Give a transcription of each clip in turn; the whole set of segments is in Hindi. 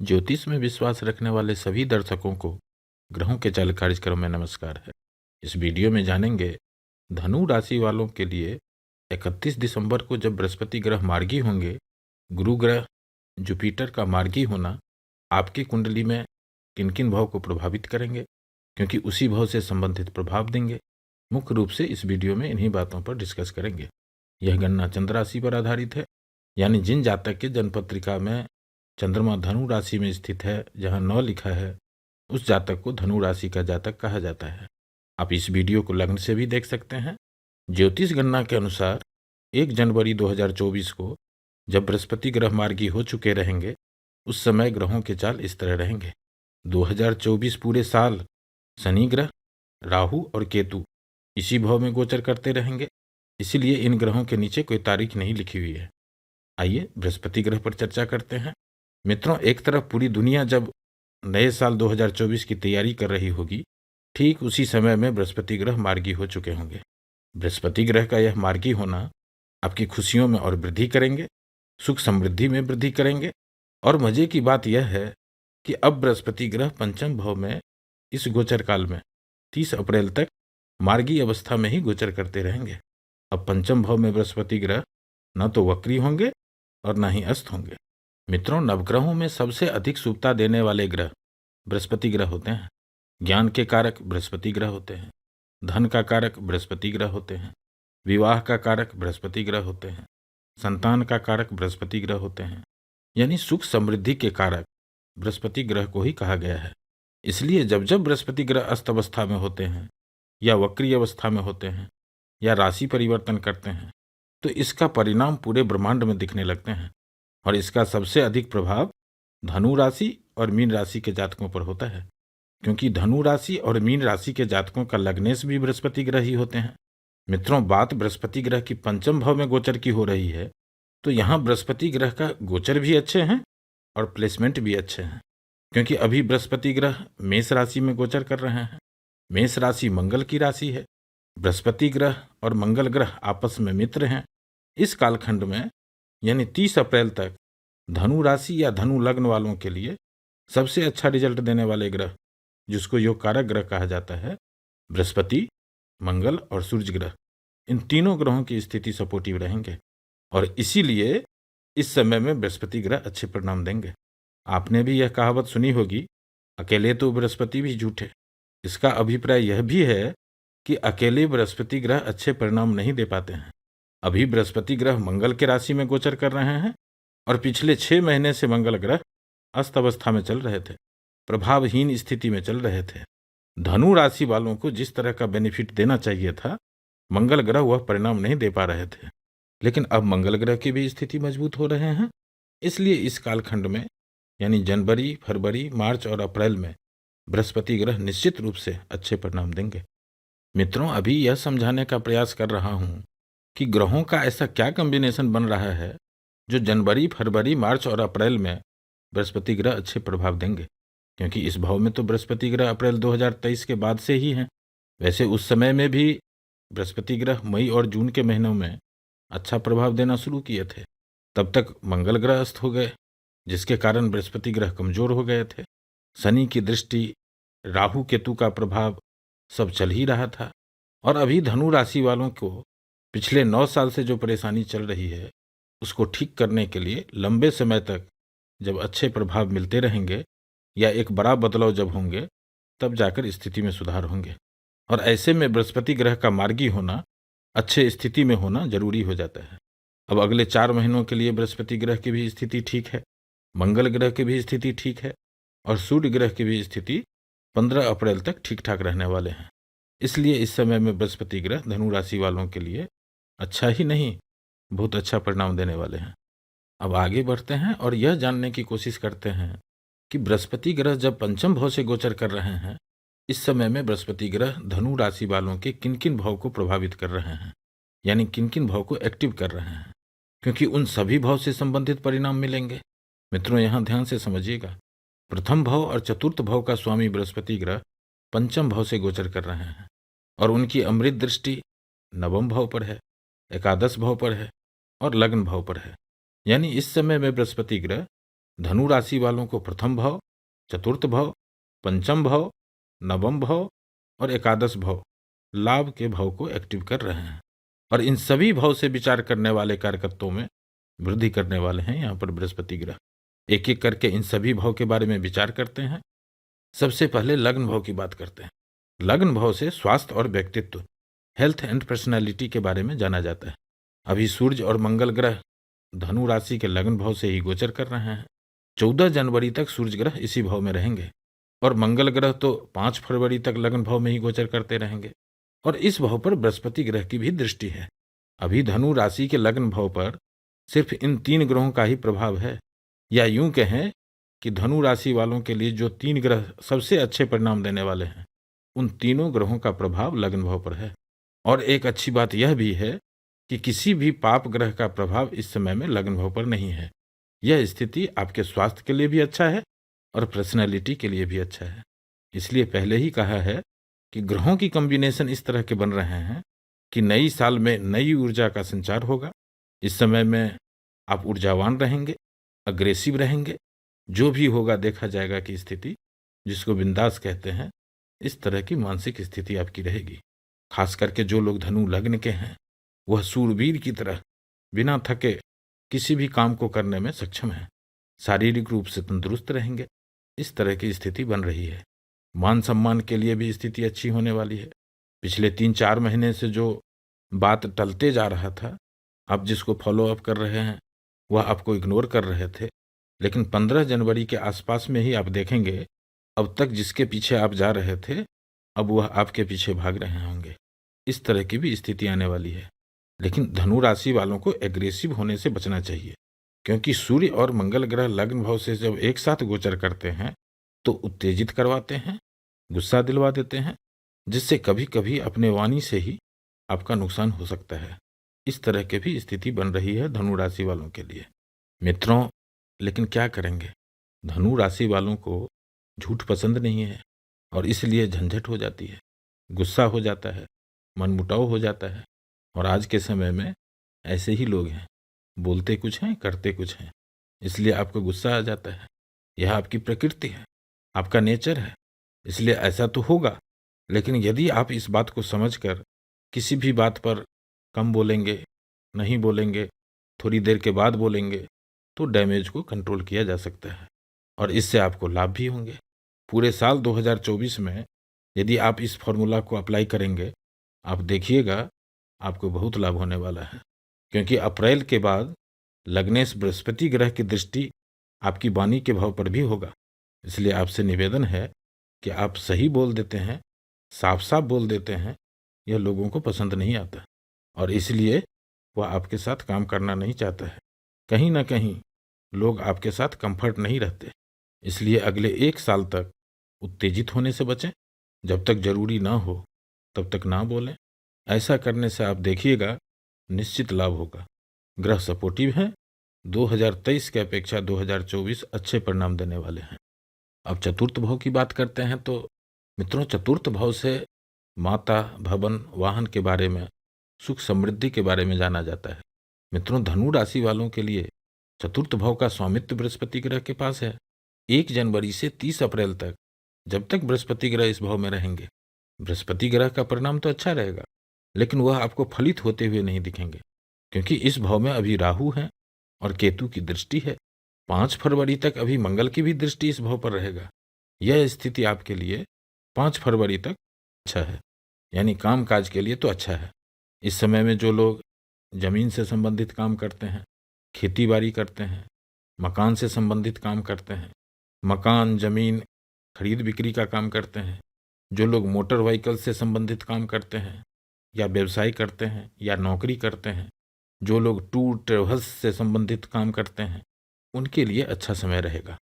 ज्योतिष में विश्वास रखने वाले सभी दर्शकों को ग्रहों के चाल कार्यक्रम में नमस्कार है। इस वीडियो में जानेंगे धनु राशि वालों के लिए 31 दिसंबर को जब बृहस्पति ग्रह मार्गी होंगे, गुरु ग्रह जुपिटर का मार्गी होना आपकी कुंडली में किन किन भाव को प्रभावित करेंगे, क्योंकि उसी भाव से संबंधित प्रभाव देंगे। मुख्य रूप से इस वीडियो में इन्हीं बातों पर डिस्कस करेंगे। यह गणना चंद्र राशि पर आधारित है, यानी जिन जातक के जन्मपत्रिका में चंद्रमा धनु राशि में स्थित है, जहां 9 लिखा है, उस जातक को धनु राशि का जातक कहा जाता है। आप इस वीडियो को लग्न से भी देख सकते हैं। ज्योतिष गणना के अनुसार 1 जनवरी 2024 को जब बृहस्पति ग्रह मार्गी हो चुके रहेंगे, उस समय ग्रहों के चाल इस तरह रहेंगे। 2024 पूरे साल शनि ग्रह, राहु और केतु इसी भाव में गोचर करते रहेंगे, इसीलिए इन ग्रहों के नीचे कोई तारीख नहीं लिखी हुई है। आइए बृहस्पति ग्रह पर चर्चा करते हैं। मित्रों, एक तरफ पूरी दुनिया जब नए साल 2024 की तैयारी कर रही होगी, ठीक उसी समय में बृहस्पति ग्रह मार्गी हो चुके होंगे। बृहस्पति ग्रह का यह मार्गी होना आपकी खुशियों में और वृद्धि करेंगे, सुख समृद्धि में वृद्धि करेंगे। और मजे की बात यह है कि अब बृहस्पति ग्रह पंचम भाव में इस गोचर काल में 30 अप्रैल तक मार्गी अवस्था में ही गोचर करते रहेंगे। अब पंचम भाव में बृहस्पति ग्रह न तो वक्री होंगे और न ही अस्त होंगे। मित्रों, नवग्रहों में सबसे अधिक शुभता देने वाले ग्रह बृहस्पति ग्रह होते हैं। ज्ञान के कारक बृहस्पति ग्रह होते हैं, धन का कारक बृहस्पति ग्रह होते हैं, विवाह का कारक बृहस्पति ग्रह होते हैं, संतान का कारक बृहस्पति ग्रह होते हैं। यानी सुख समृद्धि के कारक बृहस्पति ग्रह को ही कहा गया है। इसलिए जब जब बृहस्पति ग्रह अस्त अवस्था में होते हैं या वक्री अवस्था में होते हैं या राशि परिवर्तन करते हैं, तो इसका परिणाम पूरे ब्रह्मांड में दिखने लगते हैं। और इसका सबसे अधिक प्रभाव धनु राशि और मीन राशि के जातकों पर होता है, क्योंकि धनु राशि और मीन राशि के जातकों का लग्नेश भी बृहस्पति ग्रह ही होते हैं। मित्रों, बात बृहस्पति ग्रह की पंचम भाव में गोचर की हो रही है, तो यहाँ बृहस्पति ग्रह का गोचर भी अच्छे हैं और प्लेसमेंट भी अच्छे हैं, क्योंकि अभी बृहस्पति ग्रह मेष राशि में गोचर कर रहे हैं। मेष राशि मंगल की राशि है। बृहस्पति ग्रह और मंगल ग्रह आपस में मित्र हैं। इस कालखंड में यानी 30 अप्रैल तक धनु राशि या धनु लग्न वालों के लिए सबसे अच्छा रिजल्ट देने वाले ग्रह, जिसको योग कारक ग्रह कहा जाता है, बृहस्पति, मंगल और सूर्य ग्रह, इन तीनों ग्रहों की स्थिति सपोर्टिव रहेंगे। और इसीलिए इस समय में बृहस्पति ग्रह अच्छे परिणाम देंगे। आपने भी यह कहावत सुनी होगी, अकेले तो बृहस्पति भी झूठे। इसका अभिप्राय यह भी है कि अकेले बृहस्पति ग्रह अच्छे परिणाम नहीं दे पाते हैं। अभी बृहस्पति ग्रह मंगल के राशि में गोचर कर रहे हैं और पिछले 6 महीने से मंगल ग्रह अस्त अवस्था में चल रहे थे, प्रभावहीन स्थिति में चल रहे थे। धनु राशि वालों को जिस तरह का बेनिफिट देना चाहिए था, मंगल ग्रह वह परिणाम नहीं दे पा रहे थे। लेकिन अब मंगल ग्रह की भी स्थिति मजबूत हो रहे हैं। इसलिए इस कालखंड में यानी जनवरी, फरवरी, मार्च और अप्रैल में बृहस्पति ग्रह निश्चित रूप से अच्छे परिणाम देंगे। मित्रों, अभी यह समझाने का प्रयास कर रहा हूँ कि ग्रहों का ऐसा क्या कॉम्बिनेशन बन रहा है जो जनवरी, फरवरी, मार्च और अप्रैल में बृहस्पति ग्रह अच्छे प्रभाव देंगे, क्योंकि इस भाव में तो बृहस्पति ग्रह अप्रैल 2023 के बाद से ही हैं। वैसे उस समय में भी बृहस्पति ग्रह मई और जून के महीनों में अच्छा प्रभाव देना शुरू किए थे। तब तक मंगल ग्रह अस्त हो गए, जिसके कारण बृहस्पति ग्रह कमजोर हो गए थे। शनि की दृष्टि, राहु केतु का प्रभाव सब चल ही रहा था। और अभी धनु राशि वालों को पिछले 9 साल से जो परेशानी चल रही है, उसको ठीक करने के लिए लंबे समय तक जब अच्छे प्रभाव मिलते रहेंगे या एक बड़ा बदलाव जब होंगे, तब जाकर स्थिति में सुधार होंगे। और ऐसे में बृहस्पति ग्रह का मार्गी होना, अच्छे स्थिति में होना जरूरी हो जाता है। अब अगले 4 महीनों के लिए बृहस्पति ग्रह की भी स्थिति ठीक है, मंगल ग्रह की भी स्थिति ठीक है और सूर्य ग्रह की भी स्थिति 15 अप्रैल तक ठीक ठाक रहने वाले हैं। इसलिए इस समय में बृहस्पति ग्रह धनु राशि वालों के लिए अच्छा ही नहीं, बहुत अच्छा परिणाम देने वाले हैं। अब आगे बढ़ते हैं और यह जानने की कोशिश करते हैं कि बृहस्पति ग्रह जब पंचम भाव से गोचर कर रहे हैं, इस समय में बृहस्पति ग्रह धनु राशि वालों के किन किन भाव को प्रभावित कर रहे हैं, यानी किन किन भाव को एक्टिव कर रहे हैं, क्योंकि उन सभी भाव से संबंधित परिणाम मिलेंगे। मित्रों, यहाँ ध्यान से समझिएगा। प्रथम भाव और चतुर्थ भाव का स्वामी बृहस्पति ग्रह पंचम भाव से गोचर कर रहे हैं और उनकी अमृत दृष्टि नवम भाव पर है, एकादश भाव पर है और लग्न भाव पर है। यानी इस समय में बृहस्पति ग्रह धनु राशि वालों को प्रथम भाव, चतुर्थ भाव, पंचम भाव, नवम भाव और एकादश भाव लाभ के भाव को एक्टिव कर रहे हैं और इन सभी भाव से विचार करने वाले कारकत्वों में वृद्धि करने वाले हैं यहाँ पर बृहस्पति ग्रह। एक एक करके इन सभी भाव के बारे में विचार करते हैं। सबसे पहले लग्न भाव की बात करते हैं। लग्न भाव से स्वास्थ्य और व्यक्तित्व, हेल्थ एंड पर्सनैलिटी के बारे में जाना जाता है। अभी सूर्य और मंगल ग्रह धनु राशि के लग्न भाव से ही गोचर कर रहे हैं। 14 जनवरी तक सूर्य ग्रह इसी भाव में रहेंगे और मंगल ग्रह तो 5 फरवरी तक लग्न भाव में ही गोचर करते रहेंगे और इस भाव पर बृहस्पति ग्रह की भी दृष्टि है। अभी धनु राशि के लग्न भाव पर सिर्फ इन 3 ग्रहों का ही प्रभाव है, या यूं कहें कि धनु राशि वालों के लिए जो 3 ग्रह सबसे अच्छे परिणाम देने वाले हैं, उन तीनों ग्रहों का प्रभाव लग्न भाव पर है। और एक अच्छी बात यह भी है कि किसी भी पाप ग्रह का प्रभाव इस समय में लग्न भाव पर नहीं है। यह स्थिति आपके स्वास्थ्य के लिए भी अच्छा है और पर्सनैलिटी के लिए भी अच्छा है। इसलिए पहले ही कहा है कि ग्रहों की कॉम्बिनेशन इस तरह के बन रहे हैं कि नई साल में नई ऊर्जा का संचार होगा। इस समय में आप ऊर्जावान रहेंगे, अग्रेसिव रहेंगे। जो भी होगा देखा जाएगा कि स्थिति, जिसको बिंदास कहते हैं, इस तरह की मानसिक स्थिति आपकी रहेगी। खास करके जो लोग धनु लग्न के हैं वह सूरवीर की तरह बिना थके किसी भी काम को करने में सक्षम है, शारीरिक रूप से तंदुरुस्त रहेंगे। इस तरह की स्थिति बन रही है। मान सम्मान के लिए भी स्थिति अच्छी होने वाली है। पिछले 3-4 महीने से जो बात टलते जा रहा था, आप जिसको फॉलो अप कर रहे हैं वह आपको इग्नोर कर रहे थे, लेकिन 15 जनवरी के आसपास में ही आप देखेंगे अब तक जिसके पीछे आप जा रहे थे अब वह आपके पीछे भाग रहे होंगे। इस तरह की भी स्थिति आने वाली है। लेकिन धनु राशि वालों को एग्रेसिव होने से बचना चाहिए, क्योंकि सूर्य और मंगल ग्रह लग्न भाव से जब एक साथ गोचर करते हैं तो उत्तेजित करवाते हैं, गुस्सा दिलवा देते हैं, जिससे कभी कभी अपने वाणी से ही आपका नुकसान हो सकता है। इस तरह की भी स्थिति बन रही है धनु राशि वालों के लिए। मित्रों, लेकिन क्या करेंगे, धनु राशि वालों को झूठ पसंद नहीं है और इसलिए झंझट हो जाती है, गुस्सा हो जाता है, मनमुटाव हो जाता है। और आज के समय में ऐसे ही लोग हैं, बोलते कुछ हैं, करते कुछ हैं, इसलिए आपको गुस्सा आ जाता है। यह आपकी प्रकृति है, आपका नेचर है, इसलिए ऐसा तो होगा। लेकिन यदि आप इस बात को समझकर किसी भी बात पर कम बोलेंगे, नहीं बोलेंगे, थोड़ी देर के बाद बोलेंगे, तो डैमेज को कंट्रोल किया जा सकता है और इससे आपको लाभ भी होंगे। पूरे साल 2024 में यदि आप इस फॉर्मूला को अप्लाई करेंगे, आप देखिएगा आपको बहुत लाभ होने वाला है, क्योंकि अप्रैल के बाद लग्नेश बृहस्पति ग्रह की दृष्टि आपकी वाणी के भाव पर भी होगा। इसलिए आपसे निवेदन है कि आप सही बोल देते हैं, साफ साफ बोल देते हैं, यह लोगों को पसंद नहीं आता और इसलिए वह आपके साथ काम करना नहीं चाहता है। कहीं ना कहीं लोग आपके साथ कंफर्ट नहीं रहते। इसलिए अगले 1 साल तक उत्तेजित होने से बचें। जब तक जरूरी ना हो तब तक ना बोलें। ऐसा करने से आप देखिएगा निश्चित लाभ होगा। ग्रह सपोर्टिव हैं। 2023 के अपेक्षा 2024 अच्छे परिणाम देने वाले हैं। अब चतुर्थ भाव की बात करते हैं तो मित्रों, चतुर्थ भाव से माता, भवन, वाहन के बारे में, सुख समृद्धि के बारे में जाना जाता है। मित्रों, धनु राशि वालों के लिए चतुर्थ भाव का स्वामित्व बृहस्पति ग्रह के पास है। 1 जनवरी से 30 अप्रैल तक जब तक बृहस्पति ग्रह इस भाव में रहेंगे, बृहस्पति ग्रह का परिणाम तो अच्छा रहेगा, लेकिन वह आपको फलित होते हुए नहीं दिखेंगे, क्योंकि इस भाव में अभी राहु है और केतु की दृष्टि है। 5 फरवरी तक अभी मंगल की भी दृष्टि इस भाव पर रहेगा। यह स्थिति आपके लिए 5 फरवरी तक अच्छा है, यानी काम काज के लिए तो अच्छा है। इस समय में जो लोग जमीन से संबंधित काम करते हैं, खेती बाड़ी करते हैं, मकान से संबंधित काम करते हैं, मकान जमीन खरीद बिक्री का काम करते हैं, जो लोग मोटर व्हीकल से संबंधित काम करते हैं या व्यवसाय करते हैं या नौकरी करते हैं, जो लोग टूर ट्रेवल्स से संबंधित काम करते हैं, उनके लिए अच्छा समय रहेगा।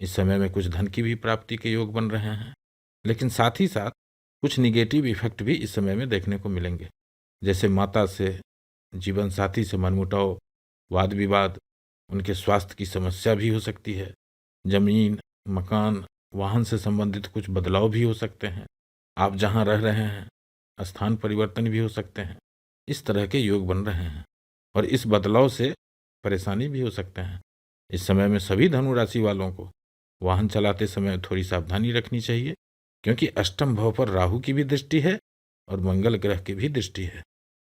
इस समय में कुछ धन की भी प्राप्ति के योग बन रहे हैं, लेकिन साथ ही साथ कुछ निगेटिव इफेक्ट भी इस समय में देखने को मिलेंगे, जैसे माता से, जीवन साथी से मनमुटाव, वाद विवाद, उनके स्वास्थ्य की समस्या भी हो सकती है, जमीन, मकान, वाहन से संबंधित कुछ बदलाव भी हो सकते हैं, आप जहां रह रहे हैं स्थान परिवर्तन भी हो सकते हैं। इस तरह के योग बन रहे हैं और इस बदलाव से परेशानी भी हो सकते हैं। इस समय में सभी धनु राशि वालों को वाहन चलाते समय थोड़ी सावधानी रखनी चाहिए, क्योंकि अष्टम भाव पर राहु की भी दृष्टि है और मंगल ग्रह की भी दृष्टि है।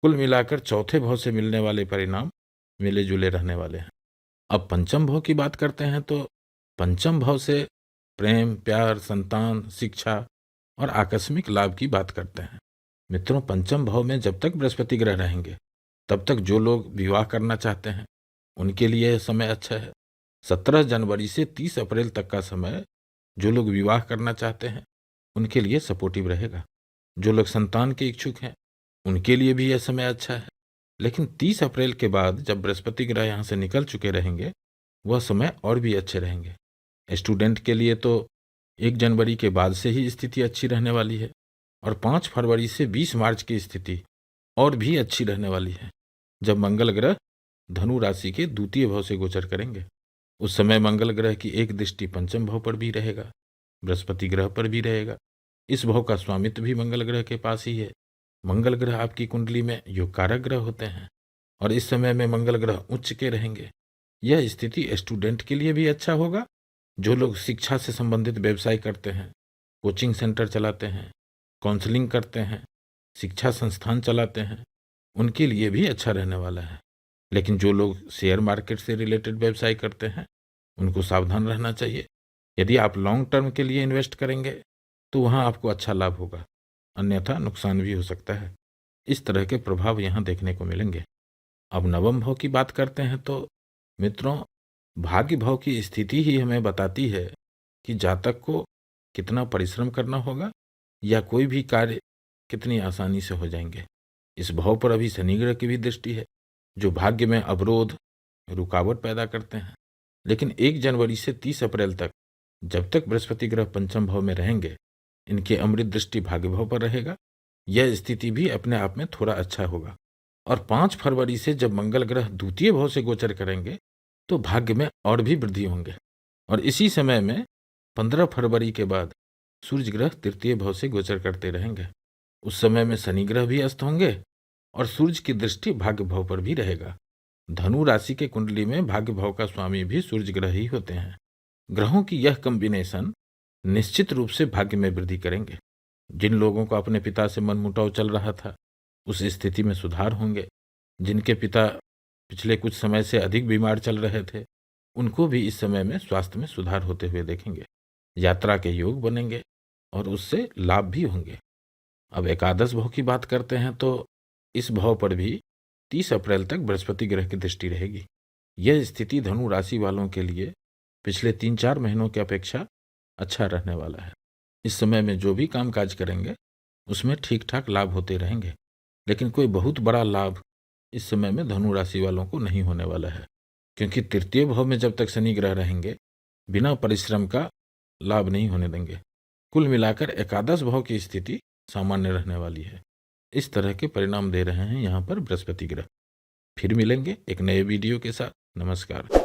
कुल मिलाकर चौथे भाव से मिलने वाले परिणाम मिले जुले रहने वाले हैं। अब पंचम भाव की बात करते हैं तो पंचम भाव से प्रेम, प्यार, संतान, शिक्षा और आकस्मिक लाभ की बात करते हैं। मित्रों, पंचम भाव में जब तक बृहस्पति ग्रह रहेंगे तब तक जो लोग विवाह करना चाहते हैं उनके लिए यह समय अच्छा है। 17 जनवरी से 30 अप्रैल तक का समय जो लोग विवाह करना चाहते हैं उनके लिए सपोर्टिव रहेगा। जो लोग संतान के इच्छुक हैं उनके लिए भी यह समय अच्छा है। लेकिन 30 अप्रैल के बाद जब बृहस्पति ग्रह यहाँ से निकल चुके रहेंगे वह समय और भी अच्छे रहेंगे। स्टूडेंट के लिए तो 1 जनवरी के बाद से ही स्थिति अच्छी रहने वाली है और 5 फरवरी से 20 मार्च की स्थिति और भी अच्छी रहने वाली है, जब मंगल ग्रह धनु राशि के द्वितीय भाव से गोचर करेंगे। उस समय मंगल ग्रह की एक दृष्टि पंचम भाव पर भी रहेगा, बृहस्पति ग्रह पर भी रहेगा। इस भाव का स्वामित्व भी मंगल ग्रह के पास ही है। मंगल ग्रह आपकी कुंडली में योग कारक ग्रह होते हैं और इस समय में मंगल ग्रह उच्च के रहेंगे। यह स्थिति स्टूडेंट के लिए भी अच्छा होगा। जो लोग शिक्षा से संबंधित व्यवसाय करते हैं, कोचिंग सेंटर चलाते हैं, काउंसलिंग करते हैं, शिक्षा संस्थान चलाते हैं, उनके लिए भी अच्छा रहने वाला है। लेकिन जो लोग शेयर मार्केट से रिलेटेड व्यवसाय करते हैं उनको सावधान रहना चाहिए। यदि आप लॉन्ग टर्म के लिए इन्वेस्ट करेंगे तो वहाँ आपको अच्छा लाभ होगा, अन्यथा नुकसान भी हो सकता है। इस तरह के प्रभाव यहाँ देखने को मिलेंगे। अब नवम भाव की बात करते हैं तो मित्रों, भाग्य भाव की स्थिति ही हमें बताती है कि जातक को कितना परिश्रम करना होगा या कोई भी कार्य कितनी आसानी से हो जाएंगे। इस भाव पर अभी शनि ग्रह की भी दृष्टि है, जो भाग्य में अवरोध, रुकावट पैदा करते हैं। लेकिन 1 जनवरी से 30 अप्रैल तक जब तक बृहस्पति ग्रह पंचम भाव में रहेंगे, इनकी अमृत दृष्टि भाग्य भाव पर रहेगा। यह स्थिति भी अपने आप में थोड़ा अच्छा होगा। और 5 फरवरी से जब मंगल ग्रह द्वितीय भाव से गोचर करेंगे तो भाग्य में और भी वृद्धि होंगे। और इसी समय में 15 फरवरी के बाद सूर्य ग्रह तृतीय भाव से गोचर करते रहेंगे। उस समय में शनि ग्रह भी अस्त होंगे और सूर्य की दृष्टि भाग्य भाव पर भी रहेगा। धनु राशि के कुंडली में भाग्य भाव का स्वामी भी सूर्य ग्रह ही होते हैं। ग्रहों की यह कॉम्बिनेशन निश्चित रूप से भाग्य में वृद्धि करेंगे। जिन लोगों का अपने पिता से मनमुटाव चल रहा था उस स्थिति में सुधार होंगे। जिनके पिता पिछले कुछ समय से अधिक बीमार चल रहे थे उनको भी इस समय में स्वास्थ्य में सुधार होते हुए देखेंगे। यात्रा के योग बनेंगे और उससे लाभ भी होंगे। अब एकादश भाव की बात करते हैं तो इस भाव पर भी 30 अप्रैल तक बृहस्पति ग्रह की दृष्टि रहेगी। यह स्थिति धनु राशि वालों के लिए पिछले 3-4 महीनों की अपेक्षा अच्छा रहने वाला है। इस समय में जो भी काम काज करेंगे उसमें ठीक ठाक लाभ होते रहेंगे। लेकिन कोई बहुत बड़ा लाभ इस समय में धनु राशि वालों को नहीं होने वाला है, क्योंकि तृतीय भाव में जब तक शनि ग्रह रहेंगे बिना परिश्रम का लाभ नहीं होने देंगे। कुल मिलाकर एकादश भाव की स्थिति सामान्य रहने वाली है। इस तरह के परिणाम दे रहे हैं यहाँ पर बृहस्पति ग्रह। फिर मिलेंगे एक नए वीडियो के साथ। नमस्कार।